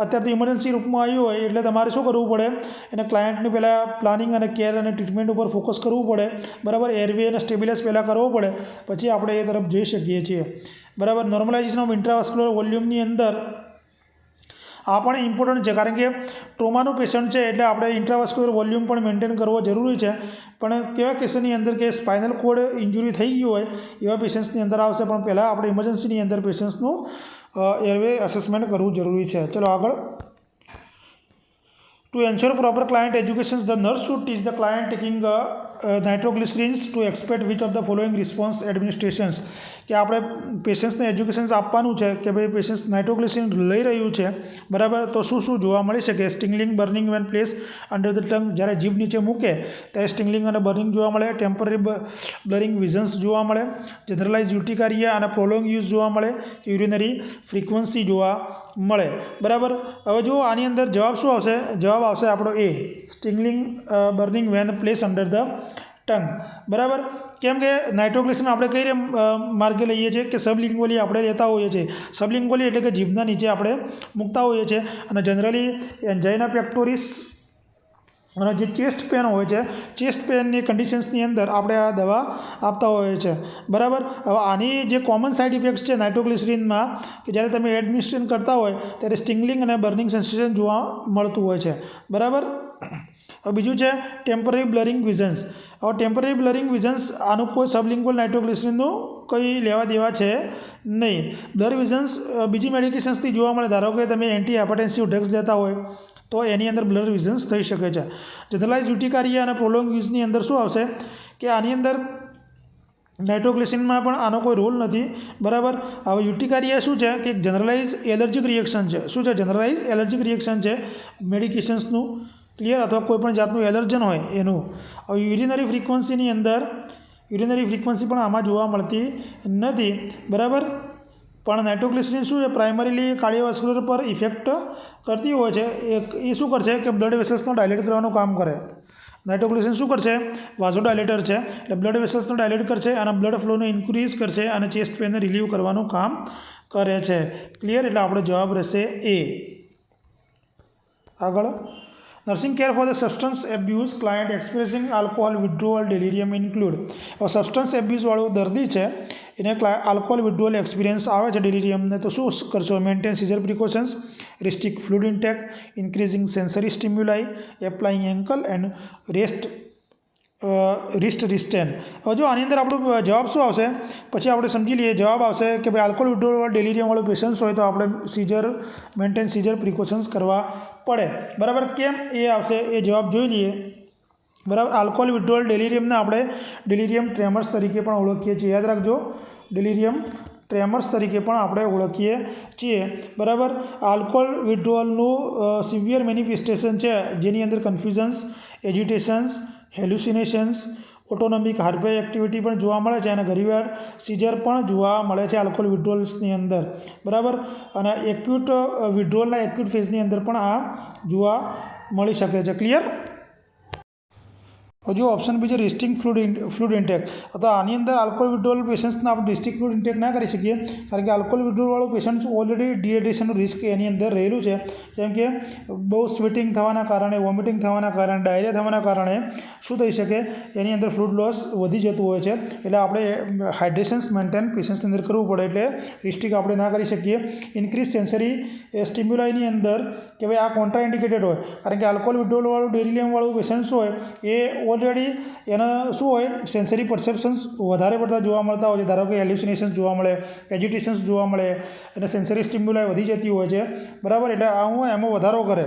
અત્યારથી ઇમરજન્સી રૂપમાં આવ્યું હોય એટલે તમારે શું કરવું પડે, એને ક્લાયન્ટની પહેલાં પ્લાનિંગ અને કેર અને ટ્રીટમેન્ટ ઉપર ફોકસ કરવું પડે, બરાબર. એરવે અને સ્ટેબિલાઇઝ પહેલાં કરવો પડે, પછી આપણે એ તરફ જઈ શકીએ છીએ, બરાબર. નોર્મલાઇઝેશન ઓફ ઇન્ટ્રાવાસ્ક્યુલર વોલ્યુમની અંદર આ પણ ઇમ્પોર્ટન્ટ છે, કારણ કે ટ્રોમાનું પેશન્ટ છે એટલે આપણે ઇન્ટ્રાવાસ્ક્યુલર વોલ્યુમ પણ મેન્ટેન કરવો જરૂરી છે. પણ કેવા કેસોની અંદર કે સ્પાઇનલ કોડ ઇન્જુરી થઈ ગયું હોય એવા પેશન્ટ્સની અંદર આવશે, પણ પહેલાં આપણે ઇમરજન્સીની અંદર પેશન્ટ્સનું એરવે અસેસમેન્ટ કરવું જરૂરી છે. ચલો આગળ. To ensure proper client education, the nurse should teach the client taking nitroglycerins to expect which of the following response administrations. કે આપણે પેશન્ટ્સને એજ્યુકેશન આપવાનું છે કે ભાઈ પેશન્ટ નાઇટ્રોગ્લિસરીન લઈ રહ્યું છે, બરાબર. તો શું શું જોવા મળી શકે? Tingling, burning when place under the tongue, જ્યારે જીભ નીચે મૂકે ત્યારે સ્ટિંગલિંગ અને બર્નિંગ જોવા મળે. ટેમ્પરરી બ્લરિંગ વિઝન્સ જોવા મળે. જનરલાઇઝ યુટિકારિયા અને પ્રોલોંગ યુઝ જોવા મળે. યુરિનરી ફ્રીક્વન્સી જોવા મળે, બરાબર. હવે જો આની અંદર જવાબ શું આવશે? જવાબ આવશે આપણો એ, tingling, burning when place under the tongue, બરાબર. કેમ કે નાઇટ્રોગ્લિસરીન આપણે કઈ માર્ગે લઈએ છીએ કે સબલિંગ્વલી આપણે લેતા હોઈએ છીએ. સબલિંગ્વલી એટલે કે જીભના નીચે આપણે મૂકતા હોઈએ છીએ. અને જનરલી એન્જાઇના પેક્ટોરિસ અને જે ચેસ્ટ પેન હોય છે, ચેસ્ટ પેનની કન્ડિશન્સની અંદર આપણે આ દવા આપતા હોઈએ છીએ, બરાબર. હવે આની જે કોમન સાઇડ ઇફેક્ટ્સ છે નાઇટ્રોગ્લિસરીનમાં કે જ્યારે તમે એડમિનિસ્ટ્રેશન કરતા હોય ત્યારે સ્ટિંગલિંગ અને બર્નિંગ સેન્સેશન જોવા મળતું હોય છે, બરાબર. હવે બીજું છે ટેમ્પરરી બ્લરિંગ વિઝન્સ. હવે ટેમ્પરરી બ્લરિંગ વિઝન્સ આનું કોઈ સબલિંગ્વલ નાઇટ્રોગ્લિસરીનનું કંઈ લેવા દેવા છે નહીં. બ્લર વિઝન્સ બીજી મેડિકેશન્સથી જોવા મળે. ધારો કે તમે એન્ટી હાઇપરટેન્સિવ ડ્રગ્સ લેતા હોય તો એની અંદર બ્લર વિઝન્સ થઈ શકે છે. જનરલાઇઝ યુટિકારિયા અને પ્રોલોંગ યુઝની અંદર શું આવશે કે આની અંદર નાઇટ્રોગ્લિસરીનમાં પણ આનો કોઈ રોલ નથી, બરાબર. હવે યુટિકારિયા શું છે કે એક જનરલાઇઝ એલર્જીક રિએક્શન છે. શું છે? જનરલાઇઝ એલર્જીક રિએક્શન છે મેડિકેશન્સનું, ક્લિયર, અથવા કોઈ પણ જાતનું એલર્જન હોય એનું. હવે યુરિનરી ફ્રીક્વન્સીની અંદર યુરિનરી ફ્રીક્વન્સી પણ આમાં જોવા મળતી નથી, બરાબર. પણ નાઇટ્રોગ્લિસરીન શું છે? પ્રાઇમરીલી કાર્ડિયોવાસ્ક્યુલર પર ઇફેક્ટ કરતી હોય છે. એ શું કરશે કે બ્લડ વેસલ્સને ડાયલેટ કરવાનું કામ કરે. નાઇટ્રોગ્લિસરીન શું કરશે? વાઝોડાયલેટર છે, એટલે બ્લડ વેસલ્સને ડાયલેટ કરશે અને બ્લડ ફ્લોને ઇન્ક્રીઝ કરશે અને ચેસ્ટ પેનને રિલીવ કરવાનું કામ કરે છે, ક્લિયર. એટલે આપણો જવાબ રહેશે એ. આગળ, nursing care for the substance abuse client expressing alcohol withdrawal delirium include. હવે સબસ્ટન્સ એબ્યુઝવાળો દર્દી છે, એને આલ્કોહોલ વિડ્રોવલ એક્સપિરિયન્સ આવે છે ડેલિરિયમને, તો શું કરશો? Maintain seizure precautions, restrict fluid intake, increasing sensory stimuli, applying ankle and wrist restraint. હવે જો આની અંદર આપણો જવાબ શું આવશે પછી આપણે સમજી લઈએ. જવાબ આવશે કે ભાઈ આલ્કોહોલ વિડ્રોવલ ડેલિરિયમવાળો પેશન્ટ્સ હોય તો આપણે મેન્ટેન સીઝર પ્રિકોશન્સ કરવા પડે, બરાબર. કેમ એ આવશે એ જવાબ જોઈ લઈએ, બરાબર. આલ્કોહોલ વિડ્રોવલ ડેલિરિયમને આપણે ડેલિરિયમ ટ્રેમર્સ તરીકે પણ ઓળખીએ છીએ, યાદ રાખજો. ડેલિરિયમ ટ્રેમર્સ તરીકે પણ આપણે ઓળખીએ છીએ, બરાબર. આલ્કોહોલ વિડ્રોવલનું સિવિયર મેનિફેસ્ટેશન છે, જેની અંદર કન્ફ્યુઝન્સ, એજિટેશન્સ, હેલ્યુસિનેશન્સ, ઓટોનોમિક હાર્પે એક્ટિવિટી પણ જોવા મળે છે અને ઘણીવાર સીઝર પણ જોવા મળે છે આલ્કોહોલ વિડ્રોવલ્સની અંદર, બરાબર. અને એક્યુટ વિડ્રોવલના એક્યુટ ફેઝની અંદર પણ આ જોવા મળી શકે છે, ક્લિયર. હજુ ઓપ્શન બી છે રિસ્ટ્રિક્ટ ફ્લુઇડ ઇન્ટેક. તો આની અંદર આલ્કોહોલ વિડ્રોવલ પેશન્ટ્સને આપણે રિસ્ટ્રિક્ટ ફ્લુઇડ ઇન્ટેક ના કરી શકીએ, કારણ કે આલ્કોહોલ વિડ્રોવલવાળું પેશન્ટ ઓલરેડી ડિહાઇડ્રેશનનું રિસ્ક એની અંદર રહેલું છે, કેમ કે બહુ સ્વેટિંગ થવાના કારણે, વોમિટિંગ થવાના કારણે, ડાયરિયા થવાના કારણે શું થઈ શકે, એની અંદર ફ્લુઇડ લોસ વધી જતું હોય છે. એટલે આપણે હાઇડ્રેશન્સ મેન્ટેન પેશન્ટ્સની અંદર કરવું પડે, એટલે રિસ્ટ્રિક્ટ આપણે ના કરી શકીએ. ઇન્ક્રીઝ સેન્સરી સ્ટિમ્યુલાઈની અંદર કે ભાઈ આ કોન્ટ્રા ઇન્ડિકેટેડ હોય, કારણ કે આલ્કોહોલ વિડ્રોવલવાળું ડેલિરિયમવાળું પેશન્ટ હોય એ ઓલરેડી એના શું હોય, સેન્સરી પરસેપ્શન્સ વધારે પડતા જોવા મળતા હોય છે. ધારો કે હેલ્યુસિનેશન્સ જોવા મળે, એજિટેશન્સ જોવા મળે અને સેન્સરી સ્ટિમ્યુલાઈ વધી જતી હોય છે, બરાબર. એટલે આ એમાં વધારો કરે.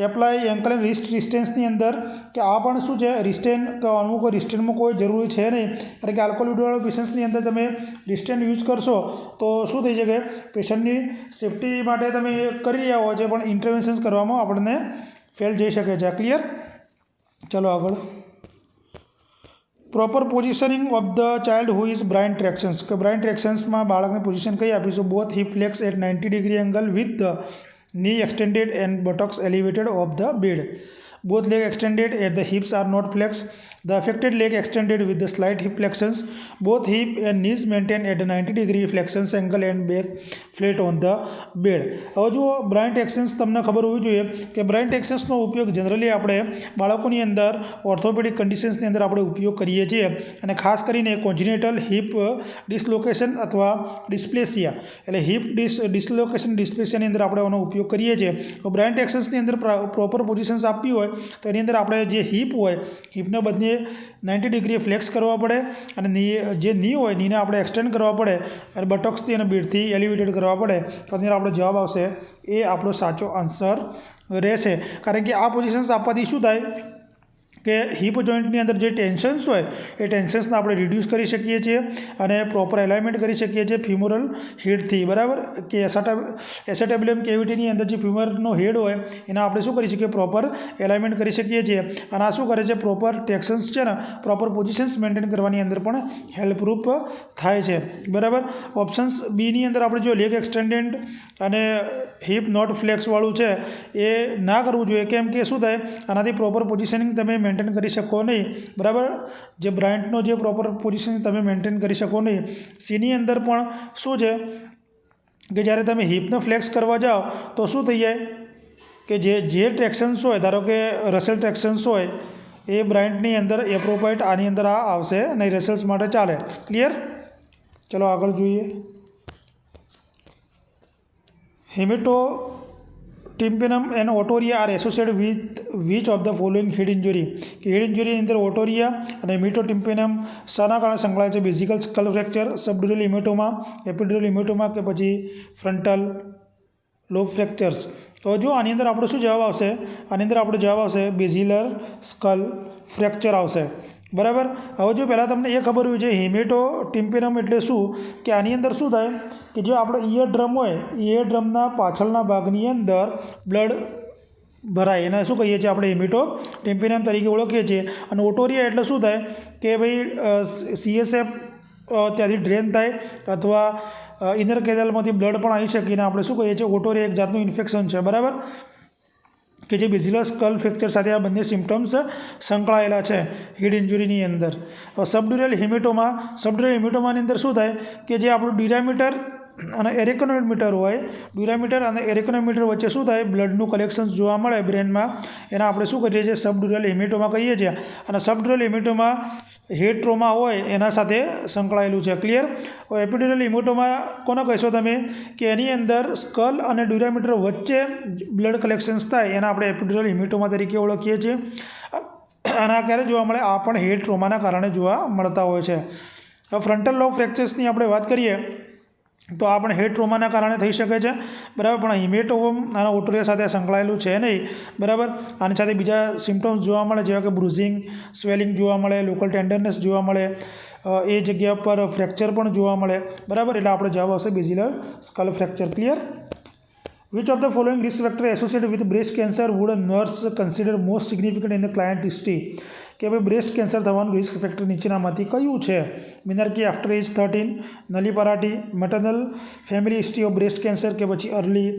એપ્લાય એન્કલ એન્ડ રિસ્ટ રિસ્ટેન્સની અંદર કે આ પણ શું છે, રિસ્ટેન કે અમુક રિસ્ટેનમાં કોઈ જરૂરી છે નહીં, કારણ કે આલ્કોહોલ વિડ્રોવલ પેશન્ટ્સની અંદર તમે રિસ્ટેન યુઝ કરશો તો શું થઈ શકે, પેશન્ટની સેફટી માટે તમે કરી રહ્યા હોય છે પણ ઇન્ટરવેન્શન્સ કરવામાં આપણને ફેલ જઈ શકે છે, ક્લિયર. ચલો આગળ, proper positioning of the child who is Bryant tractions. કે બ્રાઇન ટ્રેક્શન્સમાં બાળકની પોઝિશન કઈ આપીશું? Both hip flex at 90 degree angle with the knee extended and buttocks elevated off the bed. Both legs extended at the hips are not flexed. The affected leg extended with the slight hip flexions. Both hip and knees maintained at a 90 degree flexion angle and back flat on the bed. હવે જો બ્રાઇન ટ્રેક્શન્સ તમને ખબર હોવી જોઈએ કે બ્રાઇન ટ્રેક્શન્સનો ઉપયોગ જનરલી આપણે બાળકોની અંદર ઓર્થોપેડિક કન્ડિશન્સની અંદર આપણે ઉપયોગ કરીએ છીએ, અને ખાસ કરીને કોન્જિનેટલ હિપ ડિસલોકેશન અથવા ડિસ્પ્લેસિયા, એટલે હિપ ડિસલોકેશન ડિસ્પ્લેસિયાની અંદર આપણે આનો ઉપયોગ કરીએ છીએ. તો બ્રાઇન ટ્રેક્શન્સની અંદર પ્રોપર પોઝિશન્સ આપવી હોય તો એની અંદર આપણે જે હિપ હોય, હિપને બદલે 90 ડિગ્રી ફ્લેક્સ કરવા પડે, અને જે ની હોય નીને આપણે એક્સટેન્ડ કરવા પડે, અને બટોક્સથી અને બેડથી એલિવેટેડ કરવા પડે. તો અંદર આપણો જવાબ આવશે એ આપણો સાચો આન્સર રહેશે, કારણ કે આ પોઝિશન્સ આપવાથી શું થાય કે હિપ જોઈન્ટની અંદર જે ટેન્શન્સ હોય એ ટેન્શન્સને આપણે રિડ્યુસ કરી શકીએ છીએ અને પ્રોપર એલાઇનમેન્ટ કરી શકીએ છીએ ફ્યુમરલ હેડથી, બરાબર. કે એસેટેબ્યુલમ કેવિટીની અંદર જે ફ્યુમરનો હેડ હોય એને આપણે શું કરી શકીએ, પ્રોપર એલાઇનમેન્ટ કરી શકીએ છીએ. અને આ શું કરે છે, પ્રોપર ટેક્શન્સ છે ને, પ્રોપર પોઝિશન્સ મેન્ટેન કરવાની અંદર પણ હેલ્પરૂપ થાય છે, બરાબર. ઓપ્શન્સ બીની અંદર આપણે જો લેગ એક્સટેન્ડેડ અને હિપ નોટ ફ્લેક્સવાળું છે એ ના કરવું જોઈએ, કેમ કે શું થાય, આનાથી પ્રોપર પોઝિશનિંગ તમે મેન્ટેન કરી શકો નહીં, બરાબર. જે બ્રાઇન્ટનો જે પ્રોપર પોઝિશન તમે મેન્ટેન કરી શકો નહીં. સીની અંદર પણ શું છે કે જ્યારે તમે હિપને ફ્લેક્સ કરવા જાઓ તો શું થઈ જાય કે જે ટ્રેક્શન્સ હોય, ધારો કે રસેલ ટ્રેક્શન્સ હોય એ બ્રાઇન્ટની અંદર એપ્રોપ્રાઇટ આની અંદર આ આવશે નહીં, રસેલ્સ માટે ચાલે, ક્લિયર. ચલો આગળ જોઈએ. Haemotympanum and otorrhoea are associated with which of the following head injury. કે હેડ ઇન્જરીની અંદર ઓટોરિયા અને હિમેટોટિમ્પેનમ શાના કારણે સંકળાય છે? બેઝિકલ સ્કલ ફ્રેક્ચર, સબડ્યુરલ હિમેટોમા, એપિડ્યુરલ હિમેટોમા કે પછી ફ્રન્ટલ લોબ ફ્રેક્ચર્સ. તો જો આની અંદર આપણો શું જવાબ આવશે? આની અંદર આપણો જવાબ આવશે બેઝિલર સ્કલ ફ્રેક્ચર આવશે, બરાબર. હવે જો પહેલાં તમને એ ખબર હોય છે હેમેટો ટિમ્પેનમ એટલે શું, કે આની અંદર શું થાય કે જો આપણો ઇયર ડ્રમ હોય, ઇયર ડ્રમના પાછળના ભાગની અંદર બ્લડ ભરાય, એને શું કહીએ છીએ આપણે હેમેટો ટિમ્પેનમ તરીકે ઓળખીએ છીએ. અને ઓટોરિયા એટલે શું થાય કે ભાઈ CSF ત્યાંથી ડ્રેન થાય અથવા ઇનર કેનાલમાંથી બ્લડ પણ આવી શકીને આપણે શું કહીએ છીએ ઓટોરિયા એક જાતનું ઇન્ફેક્શન છે. બરાબર, કે જે બેઝિલસ સ્કલ ફ્રેક્ચર સાથે આ બંને સિમ્ટમ્સ સંકળાયેલા છે હેડ ઇન્જુરીની અંદર. સબડ્યુરલ હેમેટોમાની અંદર શું થાય કે જે આપણું ડ્યુરામીટર અને એરેકોનોમીટર હોય, ડ્યુરામીટર અને એરેકોનોમીટર વચ્ચે શું થાય બ્લડનું કલેક્શન જોવા મળે બ્રેનમાં, એના આપણે શું કરીએ છીએ સબડ્યુરલ હેમેટોમા કહીએ છીએ. અને સબડ્યુરલ હેમેટોમા હેડ ટ્રોમા હોય એના સાથે સંકળાયેલું છે. ક્લિયર. એપિડ્યુરલ હેમેટોમા કોને કહેશો તમે, કે એની અંદર સ્કલ અને ડ્યુરામીટર વચ્ચે બ્લડ કલેક્શન્સ થાય એના આપણે એપિડ્યુરલ હેમેટોમા તરીકે ઓળખીએ છીએ. અને આ ક્યારે જોવા મળે, આ પણ હેડ ટ્રોમાના કારણે જોવા મળતા હોય છે. ફ્રન્ટલ લોબ ફ્રેક્ચર્સની આપણે વાત કરીએ તો આ પણ હેડ ટ્રોમાના કારણે થઈ શકે છે. બરાબર, પણ હિમેટોમ અને ઓટોરિયા સાથે સંકળાયેલું છે નહીં. બરાબર, આની સાથે બીજા સિમ્ટમ્સ જોવા મળે જેવા કે બ્રુઝિંગ, સ્વેલિંગ જોવા મળે, લોકલ ટેન્ડરનેસ જોવા મળે, એ જગ્યા પર ફ્રેક્ચર પણ જોવા મળે. બરાબર, એટલે આપણે જવાબ આવશે basilar skull fracture. Clear. Which of the following risk factor associated with breast cancer would a nurse consider most significant in the client history? કે ભાઈ બ્રેસ્ટ કેન્સર થવાનું રિસ્ક ફેક્ટર નીચેનામાંથી કયું છે? Menarche after age 13, nulliparity, maternal family history of breast cancer, કે પછી અર્લી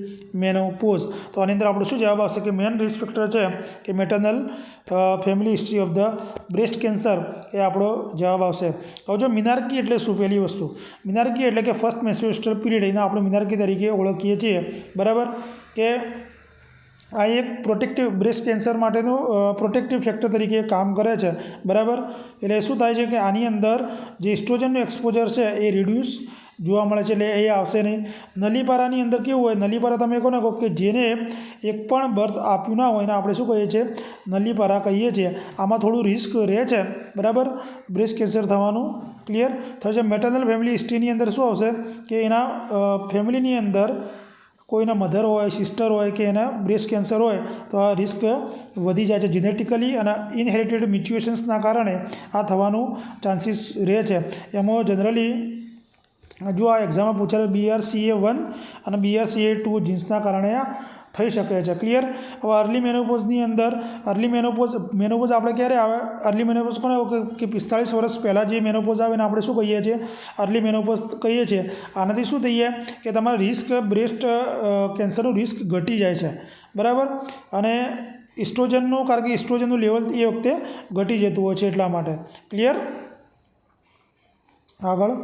મેનોપોઝ. તો આની અંદર આપણો શું જવાબ આવશે કે મેન રિસ્ક ફેક્ટર છે કે maternal family history of the breast cancer, એ આપણો જવાબ આવશે. હવે જો મિનાર્કી એટલે શું, પહેલી વસ્તુ મિનાર્કી એટલે કે ફર્સ્ટ મેન્સ્ટ્રુઅલ પીરિયડ, એને આપણે મિનાર્કી તરીકે ઓળખીએ છીએ. બરાબર, કે આ એક પ્રોટેક્ટિવ બ્રેસ્ટ કેન્સર માટેનું પ્રોટેક્ટિવ ફેક્ટર તરીકે કામ કરે છે. બરાબર, એટલે શું થાય છે કે આની અંદર જે ઇસ્ટ્રોજનનું એક્સપોઝર છે એ રિડ્યુસ જોવા મળે છે, એટલે એ આવશે નહીં. નલીપારાની અંદર કેવું હોય, નલીપારા તમે કોને કહો કે જેને એક પણ બર્થ આપ્યું ના હોય એને આપણે શું કહીએ છીએ નલીપારા કહીએ છીએ. આમાં થોડું રિસ્ક રહે છે. બરાબર, બ્રેસ્ટ કેન્સર થવાનું. ક્લિયર થશે. મેટર્નલ ફેમિલી હિસ્ટ્રીની અંદર શું આવશે કે એના ફેમિલીની અંદર કોઈના મધર હોય, સિસ્ટર હોય કે એના બ્રેસ્ટ કેન્સર હોય તો આ રિસ્ક વધી જાય છે. જેનેટિકલી અને ઇનહેરિટેડ મ્યુટેશન્સના કારણે આ થવાનું ચાન્સીસ રહે છે. એમાં જનરલી જો આ એક્ઝામમાં પૂછેલું BRCA1 અને BRCA2 જીન્સના કારણે આ થઈ શકે છે. ક્લિયર. હવે અર્લી મેનોપોઝની અંદર મેનોપોઝ આપણે ક્યારે આવે, અર્લી મેનોપોઝ કોને કે 45 વર્ષ પહેલાં જે મેનોપોઝ આવે ને આપણે શું કહીએ છીએ અર્લી મેનોપોઝ કહીએ છીએ. આનાથી શું થઈ જાય કે તમારું રિસ્ક બ્રેસ્ટ કેન્સરનું રિસ્ક ઘટી જાય છે. બરાબર, અને ઇસ્ટ્રોજનનું કારણ કે ઇસ્ટ્રોજનનું લેવલ એ વખતે ઘટી જતું હોય છે એટલા માટે. ક્લિયર. આગળ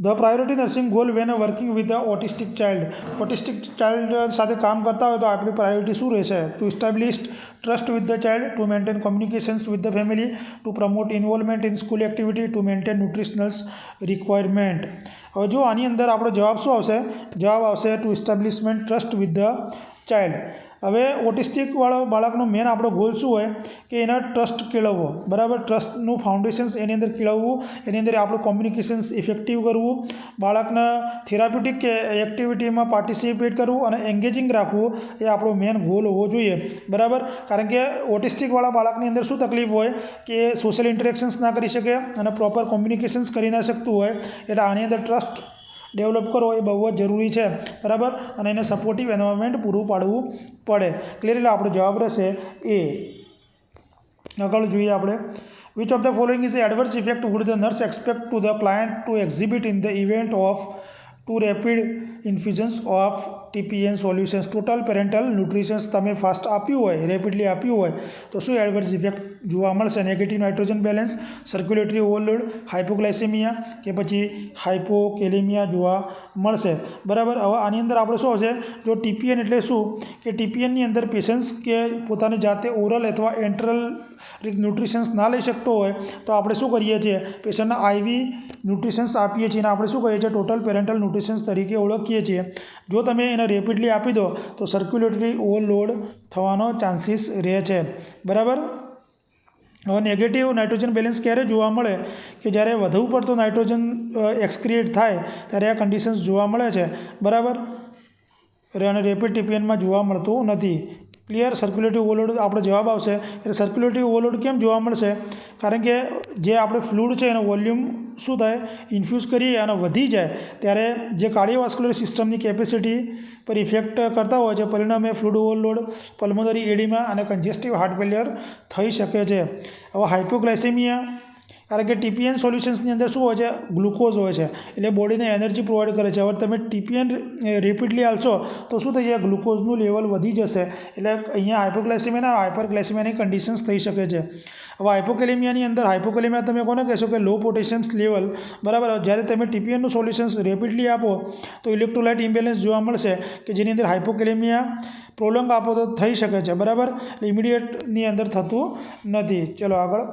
the priority nursing goal when working with the autistic child સાથે કામ કરતા હોય તો આપણી પ્રાયોરિટી શું રહેશે? To establish trust with the child, to maintain communications with the family, to promote involvement in school activity, to maintain nutritionals requirement. હવે જો આની અંદર આપણો જવાબ શું આવશે? જવાબ આવશે to establishment trust with the child. હવે ઓટિસ્ટિકવાળો બાળકનો મેન આપણો ગોલ શું હોય કે એના ટ્રસ્ટ કેળવવો. બરાબર, ટ્રસ્ટનું ફાઉન્ડેશન્સ એની અંદર કેળવવું, એની અંદર આપણું કોમ્યુનિકેશન્સ ઇફેક્ટિવ કરવું, બાળકના થેરાપ્યુટિક કે એક્ટિવિટીમાં પાર્ટિસિપેટ કરવું અને એન્ગેજિંગ રાખવું, એ આપણો મેન ગોલ હોવો જોઈએ. બરાબર, કારણ કે ઓટિસ્ટિકવાળા બાળકની અંદર શું તકલીફ હોય કે સોશિયલ ઇન્ટરેક્શન્સ ના કરી શકે અને પ્રોપર કોમ્યુનિકેશન્સ કરી ના શકતું હોય, એટલે આની અંદર ટ્રસ્ટ ડેવલપ કરવો એ બહુ જ જરૂરી છે. બરાબર, અને એને સપોર્ટિવ એન્વાયરમેન્ટ પૂરું પાડવું પડે. ક્લિયર. એટલે આપણો જવાબ રહેશે એ. આગળ જોઈએ આપણે which of the following is adverse effect would the nurse expect to the client to exhibit in the event of too rapid infusions of TPN solutions. Total parenteral nutritions તમે ફાસ્ટ આપ્યું હોય, રેપિડલી આપ્યું હોય તો શું એડવર્સ ઇફેક્ટ જોવા મળશે? Negative nitrogen balance, circulatory overload, હાઇપોગ્લાયસેમિયા કે પછી હાઇપોકેલેમિયા જોવા મળશે. બરાબર, હવે આની અંદર આપણે શું આવશે? જો TPN એટલે શું કે TPNની અંદર પેશન્ટ્સ કે પોતાની જાતે ઓરલ અથવા એન્ટરલ ન્યુટ્રિશન્સ ના લઈ શકતો હોય તો આપણે શું કરીએ છીએ પેશન્ટના IV ન્યુટ્રિશન્સ આપીએ છીએ અને આપણે શું કહીએ છીએ ટોટલ પેરેન્ટલ ન્યુટ્રિશન્સ તરીકે ઓળખીએ છીએ. જો તમે એને રેપિડલી આપી દો તો સર્ક્યુલેટરી ઓવરલોડ થવાનો ચાન્સીસ રહે છે. બરાબર. હવે નેગેટિવ નાઇટ્રોજન બેલેન્સ ક્યારે જોવા મળે કે જ્યારે વધુ પડતો નાઇટ્રોજન એક્સક્રિએટ થાય ત્યારે આ કન્ડિશન્સ જોવા મળે છે. બરાબર, અને રેપિડ TPNમાં જોવા મળતું નથી. ક્લિયર. સર્ક્યુલેટરી ઓવરલોડ આપણો જવાબ આવશે. એટલે સર્ક્યુલેટરી ઓવરલોડ કેમ જોવા મળશે? કારણ કે જે આપણે ફ્લૂડ છે એનો વોલ્યુમ શું થાય, ઇન્ફ્યુઝ કરીએ અને વધી જાય ત્યારે જે કાર્ડિયોવાસ્ક્યુલર સિસ્ટમની કેપેસિટી પર ઇફેક્ટ કરતા હોય છે, પરિણામે ફ્લૂડ ઓવરલોડ, પલ્મોનરી એડિમા અને કન્જેસ્ટિવ હાર્ટ ફેલિયર થઈ શકે છે. હવે હાઇપોગ્લાયસેમિયા, કારણ કે ટીપીએન સોલ્યુશન્સની અંદર શું હોય છે, ગ્લુકોઝ હોય છે, એટલે બોડીને એનર્જી પ્રોવાઈડ કરે છે. હવે તમે ટીપીએન રિપીટલી આલશો તો શું થઈ જાય, ગ્લુકોઝનું લેવલ વધી જશે, એટલે અહીંયા હાઇપોગ્લાયસેમિયા હાઇપરગ્લાયસેમિયાની કન્ડિશન્સ થઈ શકે છે. હવે હાઇપોકેલેમિયાની અંદર, હાઇપોકેલેમિયા તમે કોને કહેશો કે લો પોટેશિયમ લેવલ, બરાબર. જ્યારે તમે ટીપીએનનું સોલ્યુશન્સ રેપિડલી આપો તો ઇલેક્ટ્રોલાઇટ ઇમ્બેલેન્સ જોવા મળશે કે જેની અંદર હાઇપોકેલેમિયા પ્રોલોંગ આપો તો થઈ શકે છે, બરાબર. ઇમિડિયેટની અંદર થતું નથી. ચલો આગળ.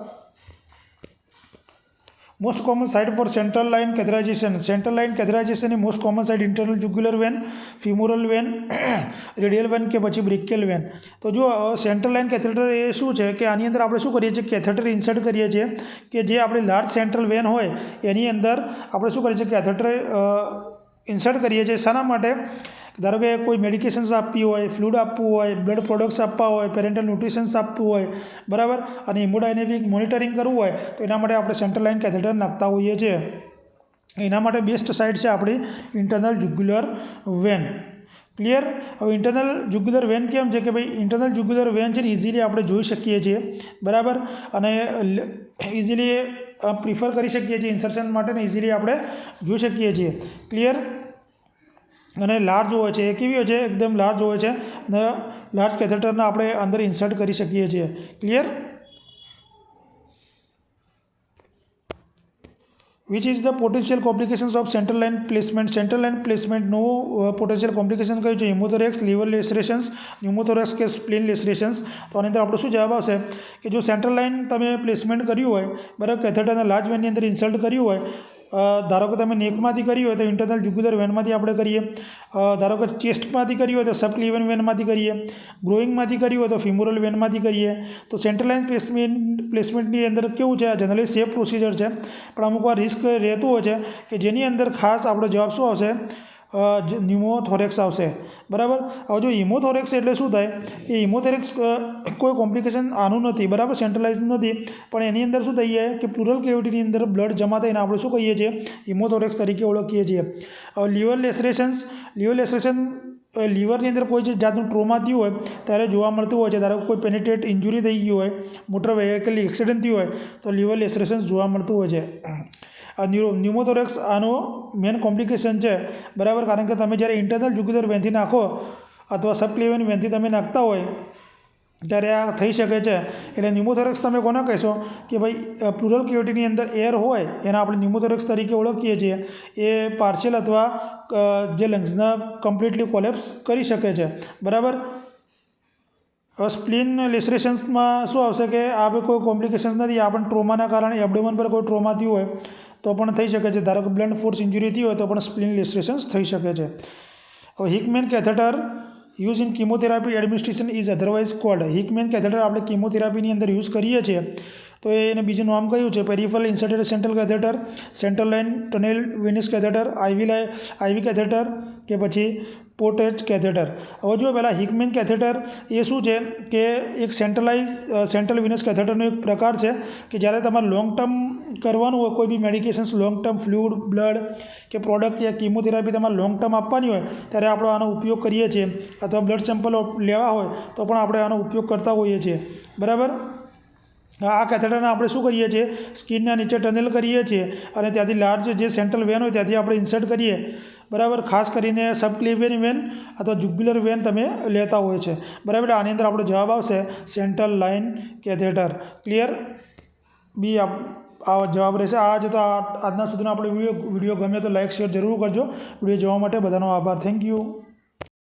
Most common site for central line catheterisation. Central line કેથેટરાઇઝેશનની most common site internal jugular vein, femoral vein, radial vein કે પછી બ્રેકિયલ વેન. તો જો સેન્ટ્રલ લાઇન કેથેટર એ શું છે કે આની અંદર આપણે શું કરીએ છીએ, કેથેટર ઇન્સર્ટ કરીએ છીએ કે જે આપણી લાર્જ સેન્ટ્રલ વેન હોય એની અંદર આપણે શું કરીએ છીએ, કેથેટર ઇન્સર્ટ કરીએ છીએ. શાના માટે? ધારો કે કોઈ મેડિકેશન્સ આપવી હોય, ફ્લૂડ આપવું હોય, બ્લડ પ્રોડક્ટ્સ આપવા હોય, પેરેન્ટલ ન્યુટ્રિશન્સ આપવું હોય, બરાબર, અને હિમોડાયનેમિક મોનિટરિંગ કરવું હોય તો એના માટે આપણે સેન્ટ્રલ લાઇન કેથેટર નાખતા હોઈએ છીએ. એના માટે બેસ્ટ સાઇટ છે આપણી ઇન્ટરનલ જુગ્યુલર વેન. ક્લિયર. હવે ઇન્ટરનલ જુગ્યુલર વેન કેમ છે કે ભાઈ ઇન્ટરનલ જુગ્યુલર વેન છે ને ઇઝીલી આપણે જોઈ શકીએ છીએ, બરાબર, અને ઇઝીલી પ્રિફર કરી શકીએ છીએ ઇન્સર્શન માટે ને ઇઝીલી આપણે જોઈ શકીએ છીએ. ક્લિયર. અને લાર્જ હોય છે, એ કેવી હોય છે, એકદમ લાર્જ હોય છે, અને લાર્જ કેથેટરને આપણે અંદર ઇન્સર્ટ કરી શકીએ છીએ. Clear. Which is the potential complications of central line placement. Central line પ્લેસમેન્ટનું પોટેન્શિયલ કોમ્પ્લિકેશન કયું છે? હિમોથોરેક્સ, લીવર લેસરેશન્સ, ન્યુમોથોરેક્સ કે સ્પ્લીન લેસરેશન્સ. તો આની અંદર આપણો શું જવાબ આવશે કે જો સેન્ટ્રલ લાઇન તમે પ્લેસમેન્ટ કર્યું હોય, બરાબર, કેથેટરના લાર્જ વેનની અંદર ઇન્સર્ટ કર્યું હોય, ધારો કે તમે નેકમાંથી કરી હોય તો ઇન્ટરનલ જુગ્યુલર વેનમાંથી આપણે કરીએ, ધારો કે ચેસ્ટમાંથી કરી હોય તો સબક્લિવન વેનમાંથી કરીએ, ગ્રોઈંગમાંથી કરી હોય તો ફિમોરલ વેનમાંથી કરીએ. તો સેન્ટ્રલ લાઇન પ્લેસમેન્ટની અંદર કેવું છે, આ જનરલી સેફ પ્રોસિજર છે, પણ અમુક વાર રિસ્ક રહેતું હોય છે કે જેની અંદર ખાસ આપણો જવાબ શું આવશે, ન્યુમોથોરેક્સ આવશે, બરાબર. હવે જો હિમોથોરેક્સ એટલે શું થાય કે હિમોથોરેક્સ કોઈ કોમ્પ્લિકેશન આનું નથી, બરાબર, સેન્ટ્રલાઇઝ નથી, પણ એની અંદર શું થઈ જાય કે પ્લુરલ કેવિટીની અંદર બ્લડ જમા થઈને આપણે શું કહીએ છીએ, હિમોથોરેક્સ તરીકે ઓળખીએ છીએ. હવે લીવર લેસરેશન લીવરની અંદર કોઈ જે જાતનું ટ્રોમા થયું હોય ત્યારે જોવા મળતું હોય છે. ધારો કે કોઈ પેનિટ્રેટ ઇન્જુરી થઈ ગઈ હોય, મોટર વેહિકલ એક્સિડન્ટ થયું હોય તો લીવર લેસરેશન જોવા મળતું હોય છે. આ ન્યુમોથોરેક્સ આનો મેન કોમ્પ્લિકેશન છે, બરાબર, કારણ કે તમે જ્યારે ઇન્ટરનલ જુગ્યુલર વેનથી નાખો અથવા સબક્લિવન વેનથી તમે નાખતા હોય ત્યારે આ થઈ શકે છે. એટલે ન્યુમોથોરેક્સ તમે કોને કહેશો કે ભાઈ પ્લુરલ કેવિટીની અંદર એર હોય એને આપણે ન્યુમોથોરેક્સ તરીકે ઓળખીએ છીએ. એ પાર્શિયલ અથવા જે લંગ્સના કમ્પ્લીટલી કોલેપ્સ કરી શકે છે, બરાબર. હવે સ્પ્લીન લેસરેશન્સમાં શું આવશે કે આ કોઈ કોમ્પ્લિકેશન્સ નથી, આ પણ ટ્રોમાના કારણે એબડોમન પર કોઈ ટ્રોમા થયું હોય તો પણ થઈ શકે છે. ધારો કે બ્લન્ટ ફોર્સ ઇન્જુરી થઈ હોય તો પણ સ્પ્લીન લેસરેશન્સ થઈ શકે છે. હવે Hickman catheter use in chemotherapy administration is otherwise called. Hickman catheter આપણે કીમોથેરાપીની અંદર યુઝ કરીએ છીએ તો એને બીજું નામ કયું છે? Peripheral inserted central catheter, central line tunnel venous catheter, IV catheter કે પછી પોટેજ કેથેટર. હવે જો પહેલાં હિકમેન કેથેટર એ શું છે કે એક સેન્ટ્રલ વિનસ કેથેટરનો એક પ્રકાર છે કે જ્યારે તમારે લોંગ ટર્મ કરવાનું હોય કોઈ બી medications, long term fluid, blood કે પ્રોડક્ટ યા કીમોથેરાપી તમારે લોંગ ટર્મ આપવાની હોય ત્યારે આપણે આનો ઉપયોગ કરીએ છીએ, અથવા બ્લડ સેમ્પલ લેવા હોય તો પણ આપણે આનો ઉપયોગ કરતા હોઈએ છીએ, બરાબર. આ કેથેટરને આપણે શું કરીએ છીએ, સ્કિનના નીચે ટનલ કરીએ છીએ અને ત્યાંથી લાર્જ જે સેન્ટ્રલ વેન હોય ત્યાંથી આપણે ઇન્સર્ટ કરીએ, બરાબર. ખાસ કરીને સબક્લિવન વેન અથવા જુગ્યુલર વેન તમે લેતા હોય છે, બરાબર. આની અંદર આપણો જવાબ આવશે સેન્ટ્રલ લાઇન કેથેટર. ક્લિયર. બી આ જવાબ રહેશે. આ જ તો આજના સુધીનો આપણો વિડીયો ગમે તો લાઇક શેર જરૂર કરજો. વિડીયો જોવા માટે બધાનો આભાર. Thank you.